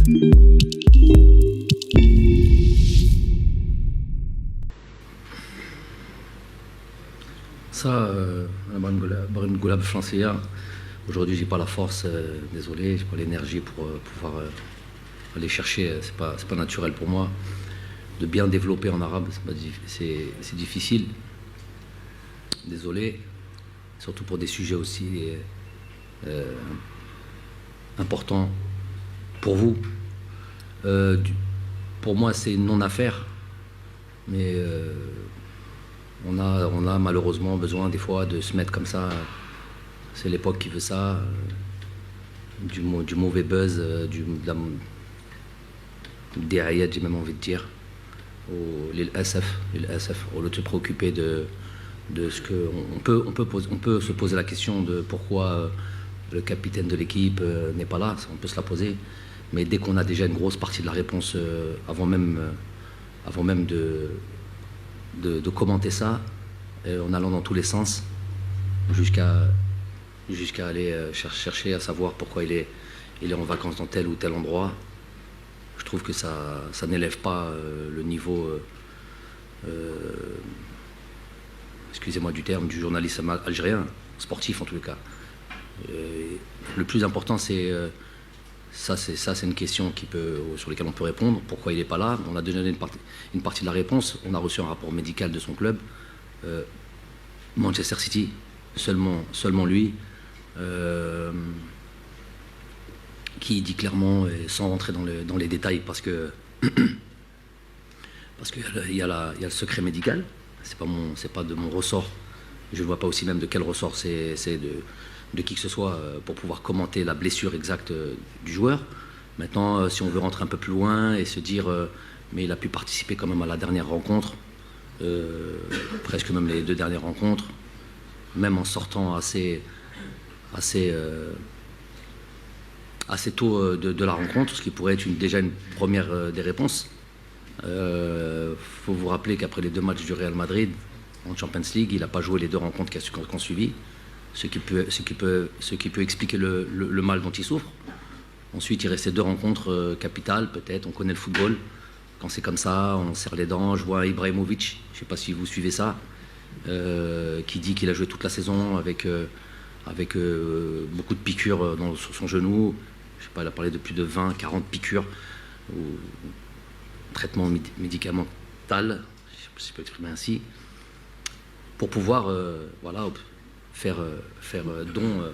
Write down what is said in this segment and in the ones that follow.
Ça, Brun Goulab Flanceya, aujourd'hui j'ai pas la force, désolé, j'ai pas l'énergie pour pouvoir aller chercher, c'est pas naturel pour moi. De bien développer en arabe, c'est difficile. Désolé, surtout pour des sujets aussi importants pour vous. Pour moi, c'est une non-affaire, mais on a malheureusement besoin des fois de se mettre comme ça. C'est l'époque qui veut ça, du mauvais buzz, des ayats, j'ai même envie de dire, l'il SF, au lieu de se préoccuper de ce que on peut se poser la question de pourquoi le capitaine de l'équipe n'est pas là, on peut se la poser, mais dès qu'on a déjà une grosse partie de la réponse avant même de commenter ça, en allant dans tous les sens, jusqu'à aller chercher à savoir pourquoi il est en vacances dans tel ou tel endroit. Je trouve que ça n'élève pas le niveau, excusez-moi du terme, du journalisme algérien, sportif en tout cas. Le plus important, c'est une question sur laquelle on peut répondre. Pourquoi il n'est pas là? On a donné une partie de la réponse. On a reçu un rapport médical de son club, Manchester City, seulement lui, qui dit clairement, et sans rentrer dans les détails, parce qu'il y a le secret médical. C'est pas de mon ressort. Je ne vois pas aussi même de quel ressort c'est de qui que ce soit pour pouvoir commenter la blessure exacte du joueur. Maintenant, si on veut rentrer un peu plus loin et se dire mais il a pu participer quand même à la dernière rencontre, presque même les 2 dernières rencontres, même en sortant assez tôt de la rencontre, ce qui pourrait être déjà une première des réponses. Faut vous rappeler qu'après les 2 matchs du Real Madrid en Champions League, il n'a pas joué les 2 rencontres qu'on suivi, ce qui peut expliquer le mal dont il souffre. Ensuite, il restait 2 rencontres capitales, peut-être. On connaît le football. Quand c'est comme ça, on serre les dents. Je vois Ibrahimovic, je ne sais pas si vous suivez ça, qui dit qu'il a joué toute la saison avec beaucoup de piqûres sur son genou. Je sais pas, il a parlé de plus de 20, 40 piqûres, ou traitement médicamental, si je peux exprimer ainsi, pour pouvoir faire don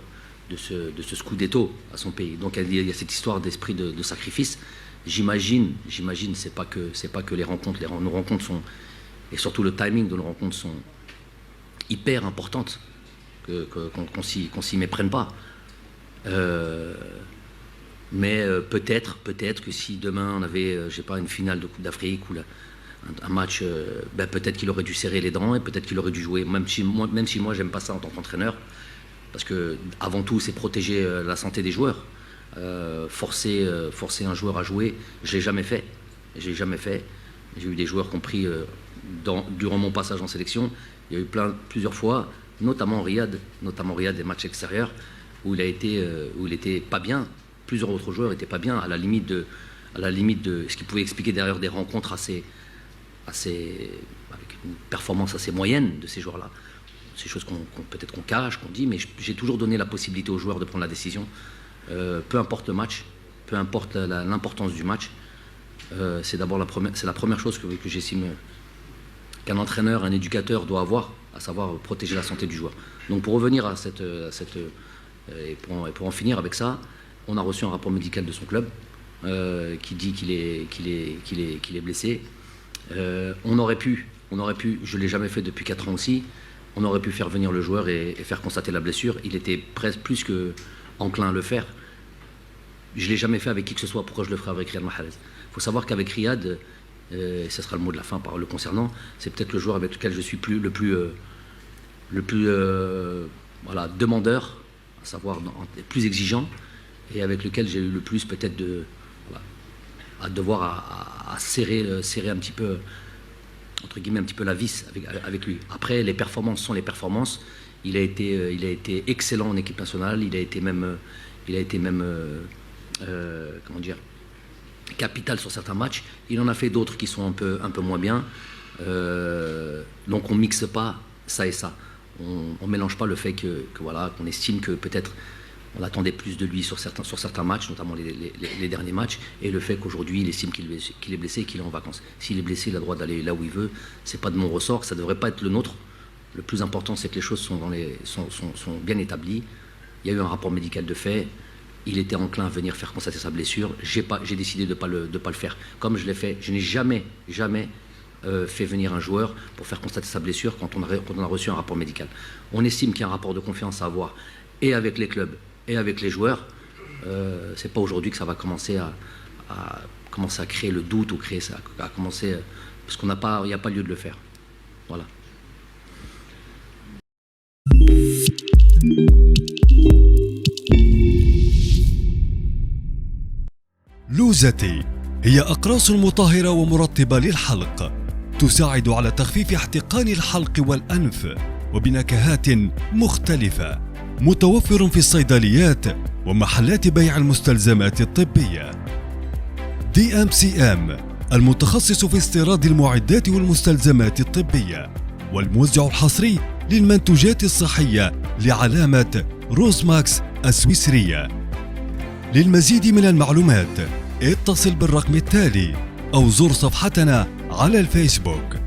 de ce scudetto à son pays. Donc il y a cette histoire d'esprit de sacrifice. J'imagine, c'est pas que les rencontres, nos rencontres sont, et surtout le timing de nos rencontres sont hyper importantes, qu'on s'y méprenne pas. Mais peut-être que si demain on avait, je sais pas, une finale de Coupe d'Afrique ou un match, peut-être qu'il aurait dû serrer les dents et peut-être qu'il aurait dû jouer. Même si moi j'aime pas ça en tant qu'entraîneur, parce que avant tout c'est protéger la santé des joueurs. Forcer un joueur à jouer, je l'ai jamais fait. J'ai eu des joueurs compris durant mon passage en sélection. Il y a eu plusieurs fois, notamment au Riyad, des matchs extérieurs où il était pas bien. Plusieurs autres joueurs n'étaient pas bien, à la limite de ce qui pouvait expliquer derrière des rencontres avec une performance assez moyenne de ces joueurs-là. C'est des choses peut-être qu'on cache, qu'on dit, mais j'ai toujours donné la possibilité aux joueurs de prendre la décision. Peu importe le match, peu importe l'importance du match, c'est la première chose que j'estime qu'un entraîneur, un éducateur doit avoir, à savoir protéger la santé du joueur. Donc pour revenir à et pour en finir avec ça, on a reçu un rapport médical de son club qui dit qu'il est blessé. On aurait pu, je ne l'ai jamais fait depuis 4 ans aussi, on aurait pu faire venir le joueur et faire constater la blessure. Il était presque plus que enclin à le faire. Je ne l'ai jamais fait avec qui que ce soit, pourquoi je le ferai avec Riyad Mahrez? Il faut savoir qu'avec Riyad, et ce sera le mot de la fin par le concernant, c'est peut-être le joueur avec lequel je suis le plus demandeur, à savoir plus exigeant, et avec lequel j'ai eu le plus peut-être à devoir à serrer un petit peu, entre guillemets, un petit peu la vis avec lui. Après, les performances sont les performances. Il a été excellent en équipe nationale. Il a été même comment dire, capital sur certains matchs. Il en a fait d'autres qui sont un peu moins bien. Donc on ne mixe pas ça et ça. On ne mélange pas le fait voilà, qu'on estime que peut-être on attendait plus de lui sur certains matchs, notamment les derniers matchs, et le fait qu'aujourd'hui il estime qu'il est blessé et qu'il est en vacances. S'il est blessé, il a le droit d'aller là où il veut. C'est pas de mon ressort, ça ne devrait pas être le nôtre. Le plus important, c'est que les choses sont bien établies. Il y a eu un rapport médical de fait. Il était enclin à venir faire constater sa blessure. J'ai décidé de ne pas le faire. Comme je l'ai fait, je n'ai jamais fait venir un joueur pour faire constater sa blessure quand on a reçu un rapport médical. On estime qu'il y a un rapport de confiance à avoir et avec les clubs et avec les joueurs. C'est pas aujourd'hui que ça va commencer à créer le doute ou à commencer parce qu'il n'y a pas lieu de le faire. Voilà. لوزتي هي أقراص مطهرة ومرطبة للحلق، تساعد على تخفيف احتقان الحلق والأنف وبنكهات مختلفة، متوفر في الصيدليات ومحلات بيع المستلزمات الطبية. DMCM المتخصص في استيراد المعدات والمستلزمات الطبية والموزع الحصري للمنتوجات الصحية لعلامة روزماكس السويسرية. للمزيد من المعلومات اتصل بالرقم التالي أو زور صفحتنا على الفيسبوك.